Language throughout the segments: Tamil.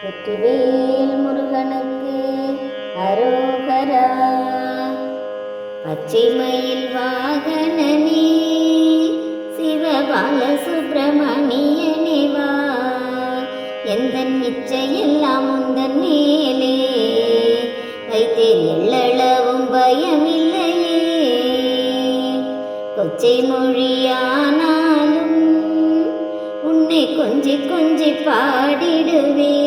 வெற்றிவேல் முருகனுக்கு அரோகரா. பச்சைமயில் வாகனனே சிவபால சுப்பிரமணியனே வா, எந்தன் இச்சையெல்லாம் உந்தன் மேலே வைத்தேன், எள்ளளவும் பயமில்லையே. கொச்சை மொழியானாலும் உன்னை கொஞ்சி கொஞ்சி பாடிடுவேன்,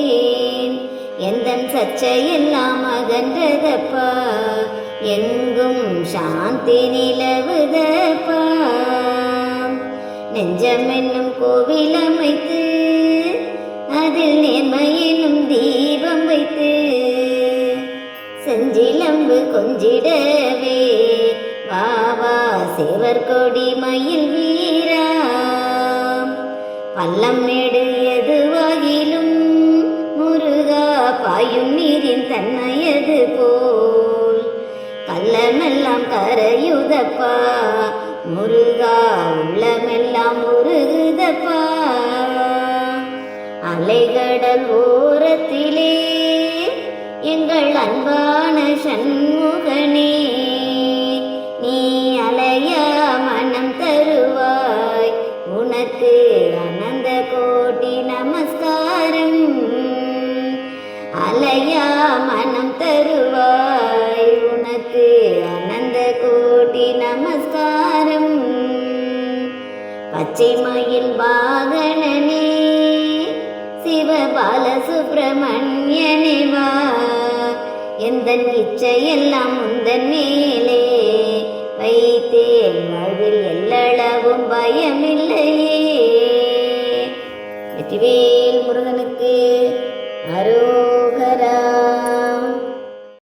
எந்தன் சச்சையெல்லாம் அகன்றதப்பா, எங்கும் சாந்தி நிலவுதப்பா. நெஞ்சம் என்னும் கோவில் அமைத்து அதில் நேர்மை என்னும் தீபம் வைத்து செஞ்சிலம்பு கொஞ்சிடவே வா வா சேவர் கொடி மயில் வீரா. பள்ளம் மேடு எதுவாகிலும் முருகா பாயும் நீரின் தன்மையது போல் கள்ளமெல்லாம் கரையுதப்பா, முருகா உள்ளமெல்லாம் முருகுதப்பா. அலைகடல் ஓரத்திலே எங்கள் அன்பான சண்முகனே, நீ அலையா மனம் தருவாய், உனக்கு அனந்த கோடி நமஸ்காரம். அலையா மனம் தருவாய், உனக்கு அனந்த கோடி நமஸ்காரம். பச்சை மயில் வாகனனே சிவபால சுப்பிரமணியனே வா, எந்தன் இச்சையெல்லாம் உந்தன் மேலே வைத்தேன், வாழ்வில் எள்ளளவும் பயமில்லையே. வெற்றிவேல் முருகனுக்கு அரோகரா.